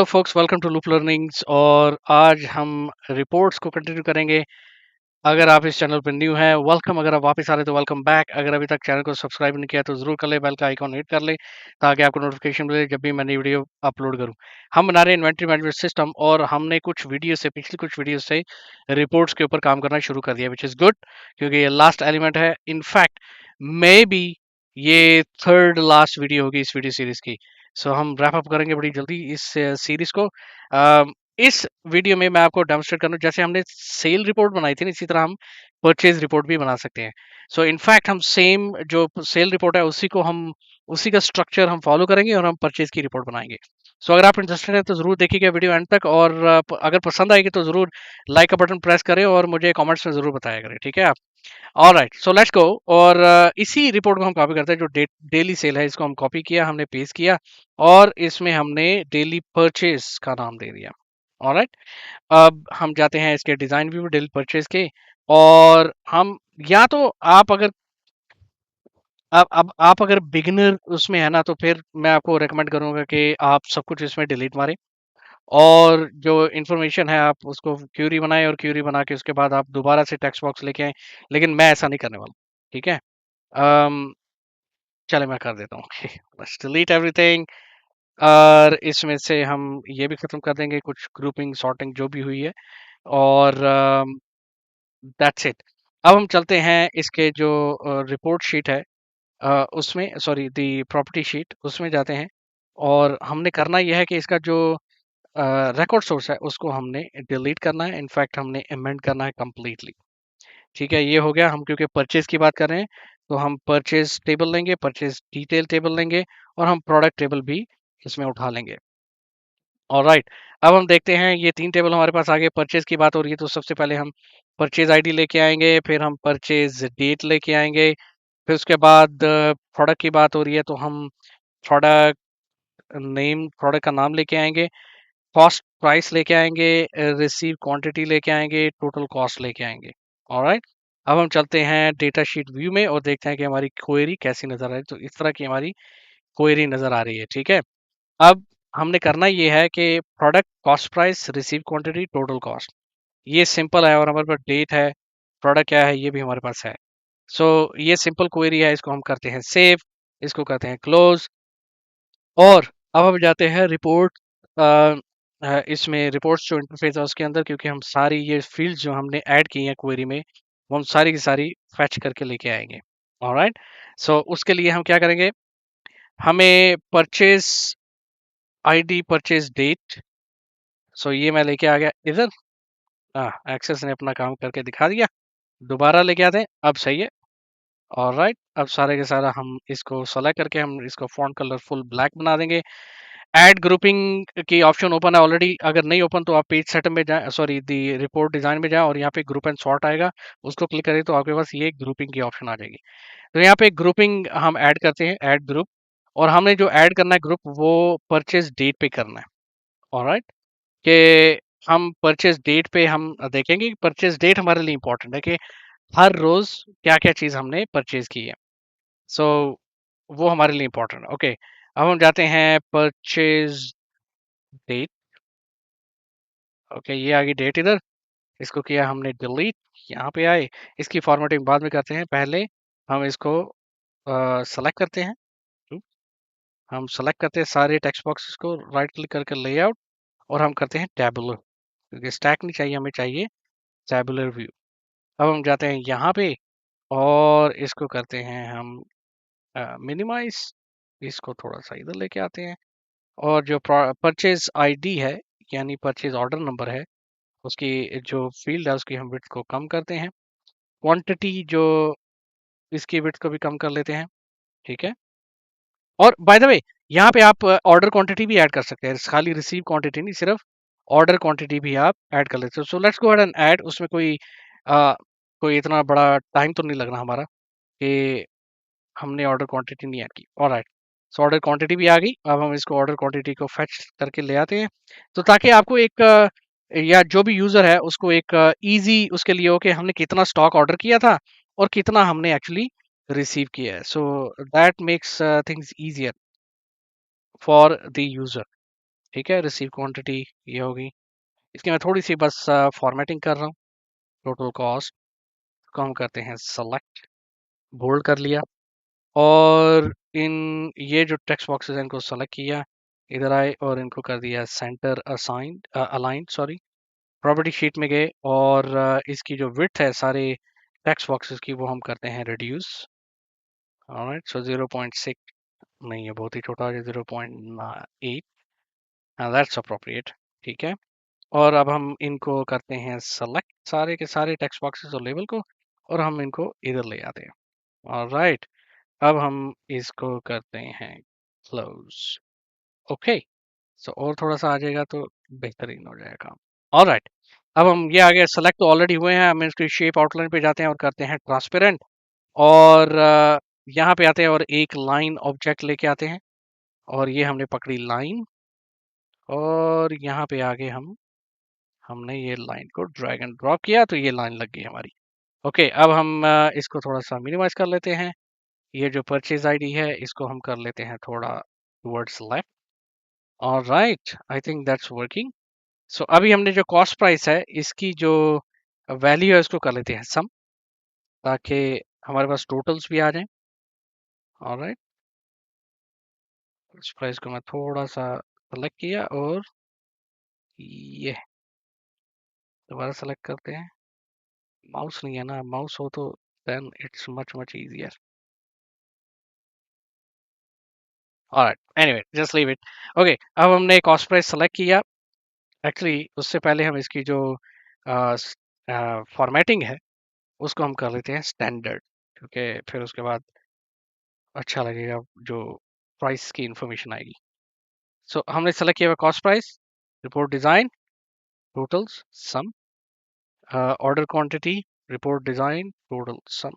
Hello folks, welcome to Loop Learnings. और आज हम रिपोर्ट्स को कंटिन्यू करेंगे। अगर आप इस चैनल पर न्यू हैं, वेलकम। अगर आप वापस आ रहे हैं तो वेलकम बैक। अगर अभी तक चैनल को सब्सक्राइब नहीं किया तो जरूर कर ले, बेल का आइकॉन हिट कर ले ताकि आपको नोटिफिकेशन मिले जब भी मैं नई वीडियो अपलोड करूं। हम बना रहे हैं इन्वेंटरी मैनेजमेंट सिस्टम और हमने पिछली कुछ वीडियो से रिपोर्ट्स के ऊपर काम करना शुरू कर दिया, विच इज़ गुड क्योंकि ये लास्ट एलिमेंट है। इनफैक्ट मे बी ये थर्ड लास्ट वीडियो होगी इस वीडियो सीरीज की। सो हम रैप अप करेंगे बड़ी जल्दी इस सीरीज को। इस वीडियो में मैं आपको डेमोस्ट्रेट करूँ, जैसे हमने सेल रिपोर्ट बनाई थी ना, इसी तरह हम परचेज रिपोर्ट भी बना सकते हैं। सो इनफैक्ट हम सेम जो सेल रिपोर्ट है उसी का स्ट्रक्चर हम फॉलो करेंगे और हम परचेज की रिपोर्ट बनाएंगे। सो अगर आप इंटरेस्टेड हैं तो जरूर देखिएगा वीडियो एंड तक, और अगर पसंद आएगी तो जरूर लाइक का बटन प्रेस करें और मुझे कमेंट्स में जरूर बताया करें, ठीक है आप। ऑलराइट, सो लेट्स गो। और इसी रिपोर्ट को हम कॉपी करते हैं। जो डेली सेल है इसको हम कॉपी किया, हमने पेस्ट किया और इसमें हमने डेली परचेज का नाम दे दिया। ऑलराइट, अब हम जाते हैं इसके डिजाइन व्यू डेली परचेज के। और हम या तो आप अगर अब आप अगर बिगिनर उसमें है ना, तो फिर मैं आपको रेकमेंड करूंगा कि आप सब कुछ इसमें डिलीट मारें और जो इन्फॉर्मेशन है आप उसको क्यूरी बनाएं और क्यूरी बना के उसके बाद आप दोबारा से टेक्स्ट बॉक्स लेके आए। लेकिन मैं ऐसा नहीं करने वाला, ठीक है। अम, चले मैं कर देता हूँ। बस डिलीट एवरीथिंग। और इसमें से हम ये भी खत्म कर देंगे, कुछ ग्रुपिंग सॉर्टिंग जो भी हुई है। और दैट्स इट। अब हम चलते हैं इसके जो रिपोर्ट शीट है, उसमें सॉरी दी प्रॉपर्टी शीट, उसमें जाते हैं। और हमने करना यह है कि इसका जो रिकॉर्ड सोर्स है उसको हमने डिलीट करना है। इनफैक्ट हमने अमेंड करना है कम्प्लीटली। ठीक है, ये हो गया। हम क्योंकि परचेज की बात कर रहे हैं तो हम परचेज टेबल लेंगे, परचेज डिटेल टेबल लेंगे और हम प्रोडक्ट टेबल भी इसमें उठा लेंगे। ऑलराइट, अब हम देखते हैं ये तीन टेबल हमारे पास आगे परचेज की बात हो रही है तो सबसे पहले हम परचेज आईडी लेके आएंगे, फिर हम परचेज डेट लेके आएंगे, फिर उसके बाद प्रोडक्ट की बात हो रही है तो हम प्रोडक्ट प्रोडक्ट का नाम लेके आएंगे, कॉस्ट प्राइस लेके आएंगे, रिसीव क्वांटिटी लेके आएंगे, टोटल कॉस्ट लेके आएंगे। ऑलराइट, अब हम चलते हैं डेटा शीट व्यू में और देखते हैं कि हमारी क्वेरी कैसी नजर आ रही है। तो इस तरह की हमारी क्वेरी नजर आ रही है, ठीक है। अब हमने करना ये है कि product cost price receive quantity total cost, ये सिंपल है और हमारे पास डेट है, प्रोडक्ट क्या है ये भी हमारे पास है। सो ये सिंपल क्वेरी है, इसको हम करते हैं सेव, इसको करते हैं क्लोज। और अब हम जाते हैं रिपोर्ट। इसमें रिपोर्ट्स जो इंटरफेस है उसके अंदर, क्योंकि हम सारी ये फील्ड्स जो हमने ऐड की हैं क्वेरी में वो हम सारी की सारी फैच करके लेके आएंगे। ऑलराइट, सो उसके लिए हम क्या करेंगे, हमें परचेज आईडी, परचेज डेट, सो ये मैं लेके आ गया इधर। एक्सेस ने अपना काम करके दिखा दिया, दोबारा लेके आते हैं, अब सही है। ऑलराइट, अब सारे के सारा हम इसको सेलेक्ट करके हम इसको फॉन्ट कलर फुल ब्लैक बना देंगे। ऐड ग्रुपिंग की ऑप्शन ओपन है ऑलरेडी, अगर नहीं ओपन तो आप पेज सेटअप में जाएं, सॉरी दी रिपोर्ट डिजाइन में जाएं और यहाँ पे ग्रुप एंड सॉर्ट आएगा, उसको क्लिक करें तो आपके पास ये ग्रुपिंग की ऑप्शन आ जाएगी। तो यहाँ पे ग्रुपिंग हम ऐड करते हैं, ऐड ग्रुप। और हमने जो ऐड करना है ग्रुप वो परचेज डेट पे करना है। ऑलराइट, कि हम परचेज डेट पे हम देखेंगे कि परचेज डेट हमारे लिए इंपॉर्टेंट है कि हर रोज क्या क्या चीज हमने परचेज की है। सो वो हमारे लिए इंपॉर्टेंट है। ओके, अब हम जाते हैं परचेज डेट। ओके, ये आ गई डेट इधर, इसको किया हमने डिलीट। यहाँ पे आए, इसकी फॉर्मेटिंग बाद में करते हैं, पहले हम इसको सेलेक्ट करते हैं। हम्म, हम सेलेक्ट करते हैं सारे टेक्स्ट बॉक्सेस को, राइट क्लिक करके लेआउट, और हम करते हैं टैबुलर, क्योंकि स्टैक नहीं चाहिए, हमें चाहिए टैबुलर व्यू। अब हम जाते हैं यहाँ पे और इसको करते हैं हम मिनिमाइज, इसको थोड़ा सा इधर लेके आते हैं। और जो परचेज आईडी है यानी परचेज ऑर्डर नंबर है, उसकी जो फील्ड है उसकी हम विड्थ को कम करते हैं। क्वांटिटी जो इसकी विड्थ को भी कम कर लेते हैं, ठीक है। और बाय द वे यहाँ पे आप ऑर्डर क्वांटिटी भी ऐड कर सकते हैं, खाली रिसीव क्वांटिटी नहीं, सिर्फ ऑर्डर क्वांटिटी भी आप ऐड कर लेते हो। सो let's go ahead and add. उसमें कोई इतना बड़ा टाइम तो नहीं लगना हमारा कि हमने ऑर्डर क्वांटिटी नहीं ऐड की। ऑलराइट, सो ऑर्डर क्वांटिटी भी आ गई। अब हम इसको ऑर्डर क्वांटिटी को फेच करके ले आते हैं, तो ताकि आपको एक या जो भी यूजर है उसको एक इजी उसके लिए हो कि हमने कितना स्टॉक ऑर्डर किया था और कितना हमने एक्चुअली रिसीव किया है। So that makes things easier for the user. ठीक है, रिसीव क्वांटिटी ये होगी। इसकी मैं थोड़ी सी बस फॉर्मेटिंग कर रहा हूँ। टोटल कॉस्ट को हम करते हैं सेलेक्ट, बोल्ड कर लिया, और इन ये जो टेक्स्ट बॉक्सेस हैं इनको सेलेक्ट किया, इधर आए और इनको कर दिया centre assigned aligned, sorry. Property sheet में गए और इसकी जो विड्थ है सारे टेक्स्ट बॉक्सेस की वो हम करते हैं रिड्यूस। ऑलराइट, सो 0.6 नहीं है, बहुत ही छोटा है, 0.8, दैट्स अप्रोप्रिएट। ठीक है, और अब हम इनको करते हैं सेलेक्ट सारे के सारे टेक्स्ट बॉक्सेस और लेबल को, और हम इनको इधर ले आते हैं। ऑलराइट, अब हम इसको करते हैं क्लोज। ओके, सो और थोड़ा सा आ जाएगा तो बेहतरीन हो जाएगा। ऑलराइट, अब हम ये आगे सेलेक्ट तो ऑलरेडी हुए हैं, हम इसकी शेप आउटलाइन पे जाते हैं और करते हैं ट्रांसपेरेंट, और यहाँ पे आते हैं और एक लाइन ऑब्जेक्ट लेके आते हैं, और ये हमने पकड़ी लाइन, और यहाँ पे आगे हमने ये लाइन को ड्रैग एंड ड्रॉप किया तो ये लाइन लग गई हमारी। ओके, अब हम इसको थोड़ा सा मिनिमाइज कर लेते हैं। ये जो परचेज आईडी है इसको हम कर लेते हैं थोड़ा towards left. Alright, I think that's working. So अभी हमने जो कॉस्ट प्राइस है इसकी जो वैल्यू है उसको कर लेते हैं सम, ताकि हमारे पास टोटल्स भी आ जाएं। ऑलराइट, इस प्राइस को मैं थोड़ा सा सेलेक्ट किया, और ये दोबारा सेलेक्ट करते हैं। माउस नहीं है ना, माउस हो तो then it's much much easier. Alright, anyway just leave it. Okay, अब हमने कॉस्ट प्राइस सेलेक्ट किया। एक्चुअली उससे पहले हम इसकी जो फॉर्मेटिंग है उसको हम कर लेते हैं स्टैंडर्ड, क्योंकि फिर उसके बाद अच्छा लगेगा जो प्राइस की इंफॉर्मेशन आएगी। सो हमने सेलेक्ट किया हुआ cost price, report design, totals, sum, order quantity, report design, total sum,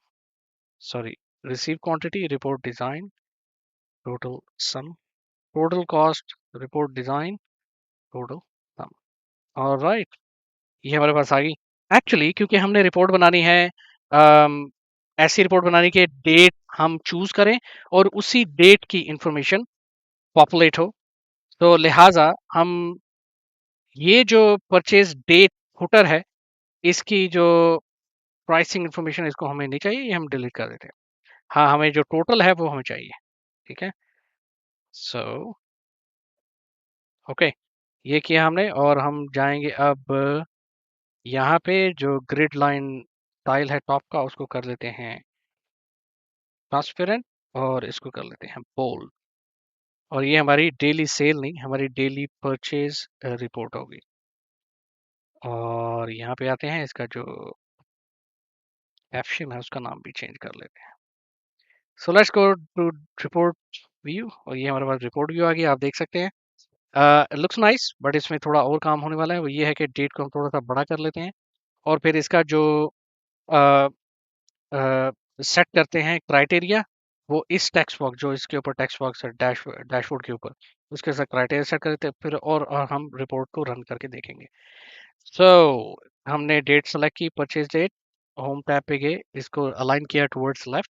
sorry, receive quantity, report design, total sum, total cost, report design, total sum. Alright, ये हमारे पास आ गई। एक्चुअली क्योंकि हमने रिपोर्ट बनानी है, ऐसी रिपोर्ट बनानी कि डेट हम चूज करें और उसी डेट की इंफॉर्मेशन पॉपुलेट हो, तो लिहाजा हम ये जो परचेज डेट फुटर है इसकी जो प्राइसिंग इंफॉर्मेशन इसको हमें नहीं चाहिए, ये हम डिलीट कर देते हैं। हाँ, हमें जो टोटल है वो हमें चाहिए। ठीक है, सो ओके, ये किया हमने, और हम जाएंगे अब यहाँ पे जो ग्रिड लाइन स्टाइल है टॉप का उसको कर लेते हैं ट्रांसपेरेंट, और इसको कर लेते हैं बोल्ड, और ये हमारी डेली सेल नहीं, हमारी डेली परचेज रिपोर्ट होगी। और यहाँ पे आते हैं, इसका जो कैप्शन है उसका नाम भी चेंज कर लेते हैं। So let's go to report view, और ये हमारे पास रिपोर्ट व्यू आ गया, आप देख सकते हैं। लुक्स नाइस, बट इसमें थोड़ा और काम होने वाला है, वो ये है कि डेट को हम थोड़ा सा बड़ा कर लेते हैं, और फिर इसका जो सेट करते हैं क्राइटेरिया, वो इस टेक्स्ट बॉक्स जो इसके ऊपर टेक्स्ट बॉक्स है डैशबोर्ड के ऊपर, उसके साथ क्राइटेरिया सेट करते हैं फिर, और हम रिपोर्ट को रन करके देखेंगे। सो हमने डेट सेलेक्ट की, परचेज डेट, होम टैब पे गए, इसको अलाइन किया टुवर्ड्स लेफ्ट,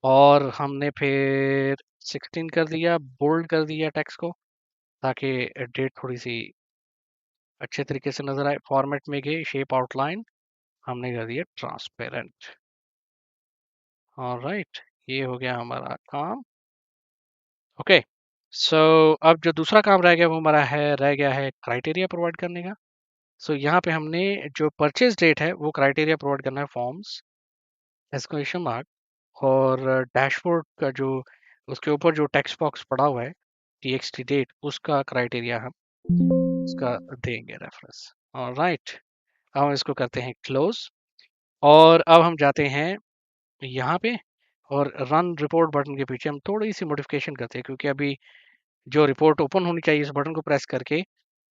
और हमने फिर 16 कर दिया, बोल्ड कर दिया टेक्स्ट को, ताकि डेट थोड़ी सी अच्छे तरीके से नजर आए। फॉर्मेट में गए, शेप आउटलाइन हमने कर दिया ट्रांसपेरेंट। ऑलराइट, ये हो गया हमारा काम। ओके, सो अब जो दूसरा काम रह गया वो हमारा रह गया है क्राइटेरिया प्रोवाइड करने का। सो यहाँ पे हमने जो परचेज डेट है वो क्राइटेरिया प्रोवाइड करना है, फॉर्म्स, एक्सक्लेमेशन मार्क, और डैशबोर्ड का जो उसके ऊपर जो टेक्स्ट बॉक्स पड़ा हुआ है txt डेट, उसका क्राइटेरिया हम उसका देंगे रेफरेंस। ऑलराइट, अब हम इसको करते हैं क्लोज, और अब हम जाते हैं यहाँ पे, और रन रिपोर्ट बटन के पीछे हम थोड़ी सी मॉडिफिकेशन करते हैं, क्योंकि अभी जो रिपोर्ट ओपन होनी चाहिए इस बटन को प्रेस करके,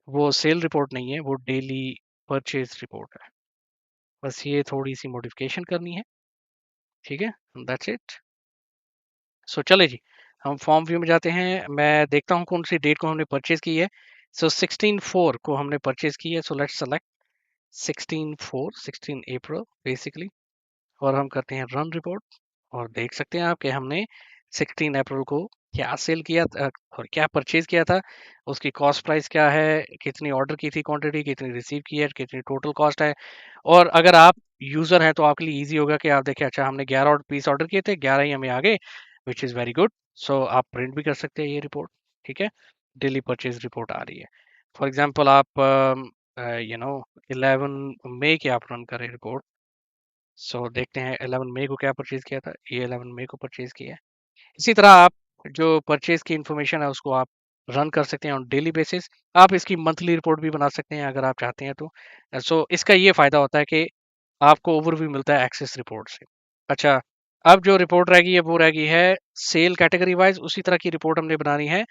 वो सेल रिपोर्ट नहीं है, वो डेली परचेज रिपोर्ट है। बस ये थोड़ी सी मॉडिफिकेशन करनी है। ठीक है, दैट्स इट। सो चले जी, हम फॉर्म व्यू में जाते हैं, मैं देखता हूँ कौन सी डेट को हमने परचेज की है। सो 16/4 को हमने परचेज की है, so let's select 16/4, 16 April basically, और हम करते हैं रन रिपोर्ट, और देख सकते हैं आप कि हमने 16 अप्रैल को क्या सेल किया और क्या परचेज किया था, उसकी कॉस्ट प्राइस क्या है, कितनी ऑर्डर की थी क्वांटिटी, कितनी रिसीव की है, कितनी टोटल कॉस्ट है। और अगर आप यूजर हैं तो आपके लिए इजी होगा कि आप देखें अच्छा हमने 11 पीस ऑर्डर किए थे, 11 ही हमें आ गए, विच इज़ वेरी गुड। सो आप प्रिंट भी कर सकते हैं ये रिपोर्ट। ठीक है, डेली परचेज रिपोर्ट आ रही है। फॉर एग्जांपल आप 11 मई की आप रन करें रिपोर्ट। सो देखते हैं 11 मई को क्या परचेज किया था, ये 11 मई को परचेज किया है। इसी तरह आप जो परचेज की इंफॉर्मेशन है उसको आप रन कर सकते हैं ऑन डेली बेसिस। आप इसकी मंथली रिपोर्ट भी बना सकते हैं अगर आप चाहते हैं तो। सो इसका ये फायदा होता है कि आपको ओवरव्यू मिलता है एक्सेस रिपोर्ट से। अच्छा, अब जो रिपोर्ट रहेगी है वो रहेगी है सेल कैटेगरी वाइज। उसी तरह की रिपोर्ट हमने बनानी है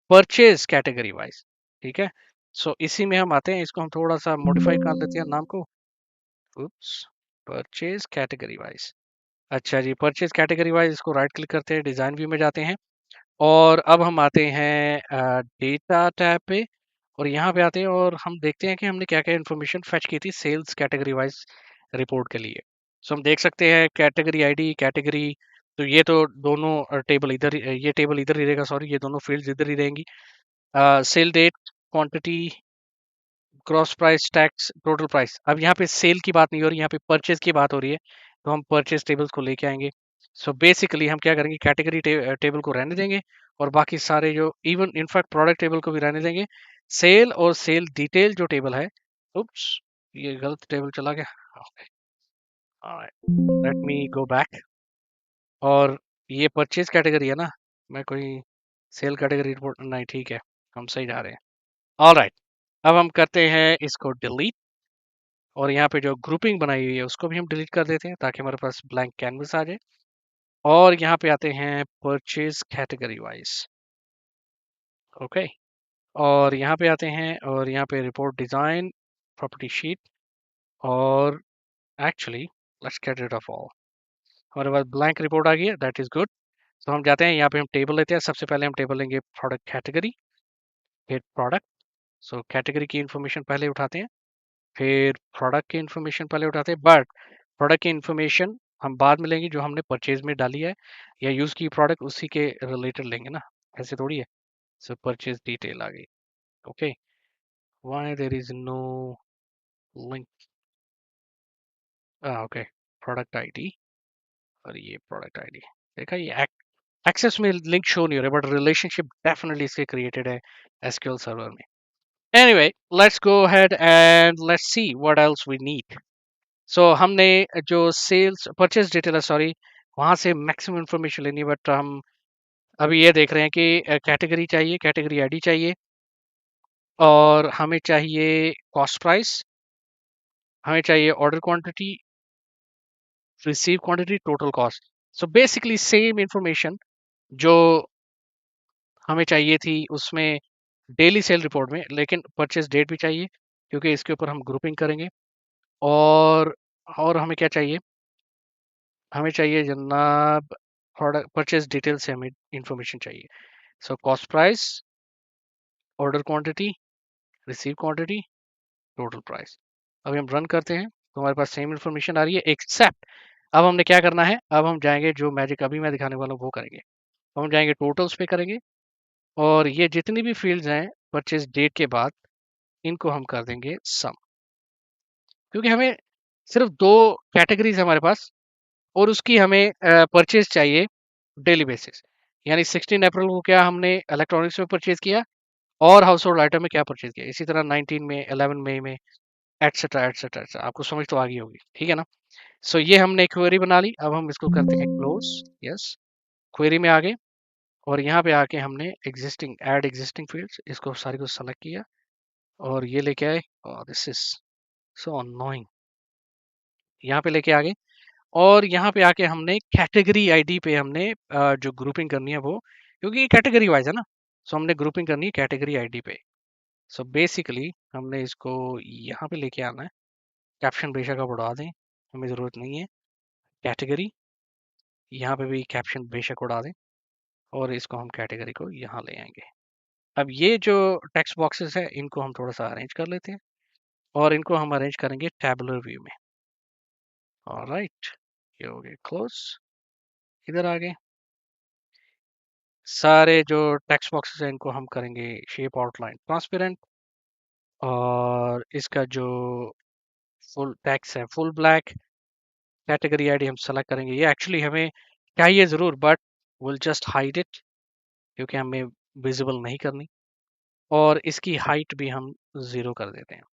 परचेज कैटेगरी वाइज। ठीक है, सो इसी में हम आते हैं, इसको हम थोड़ा सा मॉडिफाई कर लेते हैं नाम को। उप्स, परचेज कैटेगरी वाइज। अच्छा जी, परचेज कैटेगरी वाइज इसको राइट क्लिक करते हैं, डिजाइन व्यू में जाते हैं और अब हम आते हैं डेटा टैब पे। और यहाँ पे आते हैं और हम देखते हैं कि हमने क्या क्या इन्फॉर्मेशन फेच की थी सेल्स कैटेगरी वाइज रिपोर्ट के लिए। सो हम देख सकते हैं कैटेगरी आईडी, कैटेगरी, तो ये तो दोनों टेबल इधर ये टेबल इधर ही रहेगा, सॉरी ये दोनों फील्ड्स इधर ही रहेंगी। Sale date, quantity, gross price, tax, total price. अब यहाँ पे सेल की बात नहीं हो रही, यहाँ पे परचेज की बात हो रही है, तो हम परचेज टेबल्स को लेके आएंगे। सो बेसिकली हम क्या करेंगे, कैटेगरी टेबल को रहने देंगे और बाकी सारे जो इवन इनफैक्ट प्रोडक्ट टेबल को भी रहने देंगे। सेल और सेल डिटेल जो टेबल है, उप्स, ये गलत टेबल चला गया। Let me go back. और ये परचेज कैटेगरी है ना, मैं कोई सेल कैटेगरी रिपोर्ट नहीं, ठीक है, हम सही जा रहे हैं। ऑलराइट, अब हम करते हैं इसको डिलीट और यहाँ पे जो ग्रुपिंग बनाई हुई है उसको भी हम डिलीट कर देते हैं ताकि हमारे पास ब्लैंक कैनवस आ जाए। और यहाँ पे आते हैं परचेज कैटेगरी वाइज। ओके, और यहाँ पे आते हैं और यहाँ पे रिपोर्ट डिजाइन, प्रॉपर्टी शीट, और actually let's get rid of all. हमारे पास ब्लैंक रिपोर्ट आ गई है, दैट इज गुड। तो हम जाते हैं यहाँ पे, हम टेबल लेते हैं। सबसे पहले हम टेबल लेंगे प्रोडक्ट कैटेगरी, फिर प्रोडक्ट। सो कैटेगरी की इंफॉर्मेशन पहले उठाते हैं, फिर प्रोडक्ट की इंफॉर्मेशन पहले उठाते हैं, बट प्रोडक्ट की इंफॉर्मेशन हम बाद में लेंगे जो हमने परचेज में डाली है या यूज की प्रोडक्ट उसी के रिलेटेड लेंगे ना, ऐसे थोड़ी है। सो परचेज डिटेल आ गई। Okay, why there is no link, okay, product ID, और ये प्रोडक्ट आईडी, देखा ये एक्सेस में लिंक शो नहीं हो रहा, बट रिलेशनशिप डेफिनेटली इसके क्रिएटेड है एसक्यूएल सर्वर में। Anyway, let's go ahead and let's see what else we need. So हमने जो सेल्स परचेज डिटेल है, सॉरी, वहां से मैक्सिमम इंफॉर्मेशन लेनी है, बट हम अभी ये देख रहे हैं कि कैटेगरी चाहिए, कैटेगरी आईडी चाहिए, और हमें चाहिए कॉस्ट प्राइस, हमें चाहिए order quantity, receive quantity, total cost. So basically same information जो हमें चाहिए थी उसमें डेली सेल रिपोर्ट में, लेकिन परचेज डेट भी चाहिए क्योंकि इसके ऊपर हम ग्रुपिंग करेंगे। और और हमें क्या चाहिए, हमें चाहिए जनाब प्रोडक्ट परचेज डिटेल से हमें इंफॉर्मेशन चाहिए। So cost price, order quantity, receive quantity, total price. अभी हम रन करते हैं तो हमारे पास सेम इंफॉर्मेशन आ रही है, एक्सेप्ट अब हमने क्या करना है, अब हम जाएंगे जो मैजिक अभी मैं दिखाने वाला हूँ वो करेंगे। हम जाएंगे टोटल्स पे करेंगे और ये जितनी भी फील्ड्स हैं परचेज डेट के बाद इनको हम कर देंगे सम, क्योंकि हमें सिर्फ दो कैटेगरीज हमारे पास और उसकी हमें परचेज चाहिए डेली बेसिस। यानी 16 अप्रैल को क्या हमने इलेक्ट्रॉनिक्स में परचेज किया और हाउस होल्ड आइटम में क्या परचेज किया, इसी तरह 19 में, 11 मई में, एटसेट्रा एटसेट्रा एटसेट्रा। आपको समझ तो आ गई होगी, ठीक है ना। सो ये हमने क्वेरी बना ली, अब हम इसको करते हैं क्लोज। यस, क्वेरी में आगे और यहाँ पे आके हमने एग्जिस्टिंग ऐड एग्जिस्टिंग फील्ड्स, इसको सारी को सेलेक्ट किया और ये लेके आए, और दिस इज सो अननोइंग, यहाँ पे लेके आ गए। और यहाँ पे आके हमने कैटेगरी आईडी पे हमने जो ग्रुपिंग करनी है वो, क्योंकि ये कैटेगरी वाइज है ना, सो हमने ग्रुपिंग करनी है कैटेगरी आईडी पे। सो बेसिकली हमने इसको यहाँ पे लेके आना है, कैप्शन बेशक आप उड़ा दें, हमें ज़रूरत नहीं है। कैटेगरी, यहाँ पे भी कैप्शन बेशक उड़ा दें और इसको हम कैटेगरी को यहाँ ले आएंगे। अब ये जो टेक्स्ट बॉक्सेस है इनको हम थोड़ा सा अरेंज कर लेते हैं और इनको हम अरेंज करेंगे टैबुलर व्यू में। ऑलराइट, ये हो गए क्लोज, इधर आ गए। सारे जो टेक्स्ट बॉक्सेस हैं इनको हम करेंगे शेप आउटलाइन ट्रांसपेरेंट, और इसका जो फुल टेक्स्ट है फुल ब्लैक। कैटेगरी आईडी हम सेलेक्ट करेंगे, ये एक्चुअली हमें चाहिए ज़रूर but will just hide it क्योंकि हमें विजिबल नहीं करनी। और इसकी हाइट भी हम 0 कर देते हैं।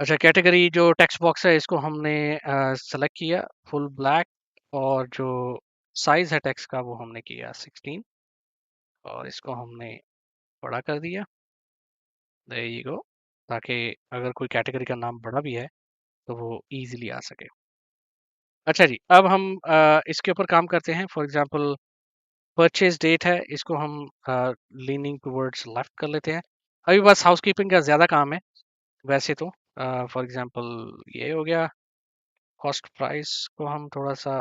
अच्छा, कैटेगरी जो टेक्स्ट बॉक्स है इसको हमने सेलेक्ट किया फुल ब्लैक, और जो साइज है टेक्स्ट का वो हमने किया 16, और इसको हमने बड़ा कर दिया। देयर यू गो, ताकि अगर कोई कैटेगरी का नाम बड़ा भी है तो वो इजीली आ सके। अच्छा जी, अब हम इसके ऊपर काम करते हैं। फॉर एग्जांपल परचेज डेट है, इसको हम लीनिंग टुवर्ड्स लेफ्ट कर लेते हैं। अभी बस हाउसकीपिंग का ज़्यादा काम है वैसे तो। फॉर एग्जांपल ये हो गया, कॉस्ट प्राइस को हम थोड़ा सा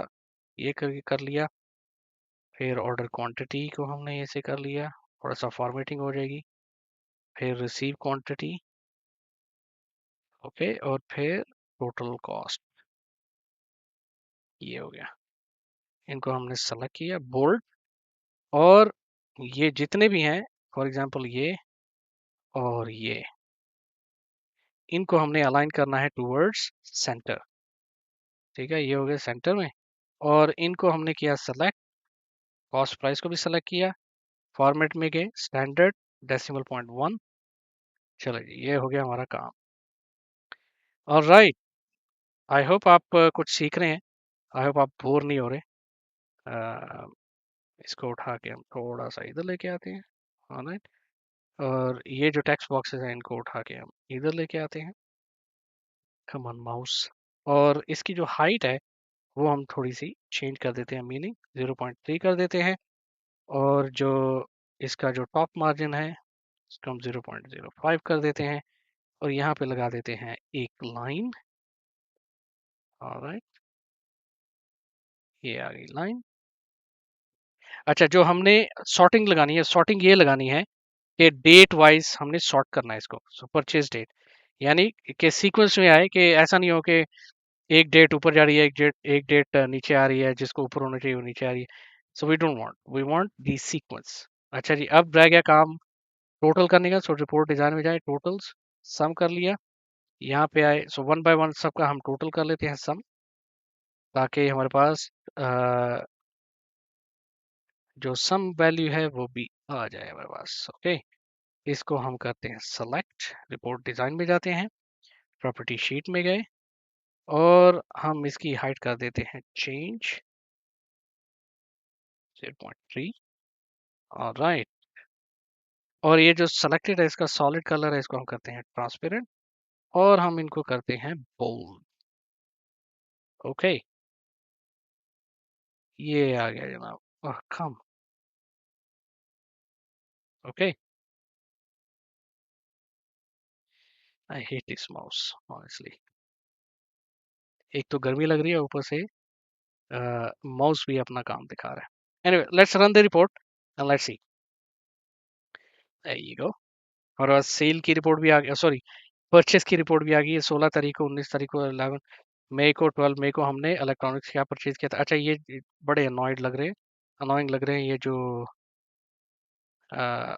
ये कर लिया, फिर ऑर्डर क्वांटिटी को हमने ऐसे कर लिया, थोड़ा सा फॉर्मेटिंग हो जाएगी, फिर रिसीव क्वांटिटी, ओके, और फिर टोटल कॉस्ट, ये हो गया। इनको हमने सेलेक्ट किया बोल्ड, और ये जितने भी हैं फॉर एग्जांपल ये और ये, इनको हमने अलाइन करना है टूवर्ड्स सेंटर। ठीक है, ये हो गया सेंटर में, और इनको हमने किया सेलेक्ट, कॉस्ट प्राइस को भी सेलेक्ट किया, फॉर्मेट में गए स्टैंडर्ड डेसिमल पॉइंट 1। चलो जी, ये हो गया हमारा काम। ऑलराइट, आई होप आप कुछ सीख रहे हैं, आई होप आप बोर नहीं हो रहे। अ, इसको उठा के हम थोड़ा सा इधर लेके आते हैं। ऑलराइट, और ये जो टेक्स्ट बॉक्सेस हैं इनको उठा के हम इधर लेके आते हैं। कम ऑन माउस, और इसकी जो हाइट है वो हम थोड़ी सी चेंज कर देते हैं, मीनिंग 0.3 कर देते हैं, और जो इसका जो टॉप मार्जिन है इसको हम 0.05 कर देते हैं, और यहाँ पे लगा देते हैं एक लाइन। ऑलराइट, ये आ गई लाइन। अच्छा, जो हमने सॉर्टिंग लगानी है, सॉर्टिंग ये लगानी है कि डेट वाइज हमने सॉर्ट करना है इसको। सो परचेज डेट यानी कि सीक्वेंस में आए, कि ऐसा नहीं हो कि एक डेट ऊपर जा रही है, एक डेट नीचे आ रही है, जिसको ऊपर होना चाहिए वो नीचे आ रही है। So we want the sequence. अच्छा जी, अब रह गया काम टोटल करने का। सो रिपोर्ट डिजाइन में जाए, टोटल्स, सम कर लिया, यहाँ पे आए, सो वन बाय वन सबका हम टोटल कर लेते हैं सम, ताकि हमारे पास जो सम वैल्यू है वो भी आ जाए हमारे पास। ओके, इसको हम करते हैं सेलेक्ट, रिपोर्ट डिजाइन में जाते हैं, प्रॉपर्टी शीट में गए, और हम इसकी हाइट कर देते हैं चेंज 0.3। ऑलराइट, और ये जो सेलेक्टेड है इसका सॉलिड कलर है, इसको हम करते हैं ट्रांसपेरेंट, और हम इनको करते हैं बोल्ड। ओके, ये आ गया जनाब। Come, okay, I hate this mouse honestly. एक तो गर्मी लग रही है, ऊपर से माउस भी अपना काम दिखा रहा है। Anyway, let's run the report and let's see. There you go, और सेल की रिपोर्ट भी आ गई, सॉरी परचेस की रिपोर्ट भी आ गई है। 16 तारीख को, 19 तारीख को, 11 मई को, 12 मई को हमने इलेक्ट्रॉनिक्स क्या परचेज किया था। अच्छा, ये बड़े अनॉइड लग रहे हैं, अनोइंग लग रहे हैं ये जो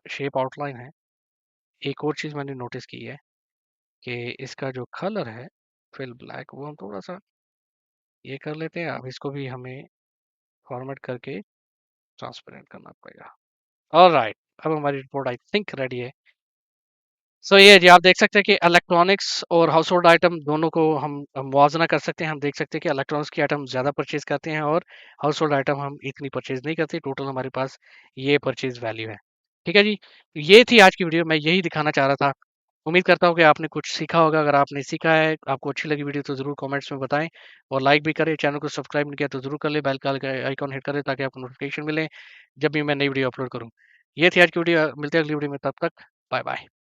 शेप आउटलाइन है। एक और चीज़ मैंने नोटिस की है कि इसका जो कलर है फिल ब्लैक, वो हम थोड़ा सा ये कर लेते हैं। अब इसको भी हमें फॉर्मेट करके ट्रांसपेरेंट करना पड़ेगा। ऑलराइट, अब हमारी रिपोर्ट आई थिंक रेडी है। सो ये जी, आप देख सकते हैं कि इलेक्ट्रॉनिक्स और हाउस होल्ड आइटम दोनों को हम मुआवजा कर सकते हैं। हम देख सकते हैं कि इलेक्ट्रॉनिक्स की आइटम ज़्यादा परचेज करते हैं, और हाउस होल्ड आइटम हम इतनी परचेज नहीं करते। टोटल हमारे पास ये परचेज वैल्यू है। ठीक है जी, ये थी आज की वीडियो, मैं यही दिखाना चाह रहा था। उम्मीद करता हूँ कि आपने कुछ सीखा होगा। अगर आपने सीखा है, आपको अच्छी लगी वीडियो, तो ज़रूर कमेंट्स में बताएं, और लाइक भी करें। चैनल को सब्सक्राइब नहीं किया तो ज़रूर कर ले, बेल का आइकॉन हिट करें ताकि आपको नोटिफिकेशन मिले जब भी मैं नई वीडियो अपलोड करूँ। ये थी आज की वीडियो, मिलते हैं अगली वीडियो में, तब तक बाय बाय।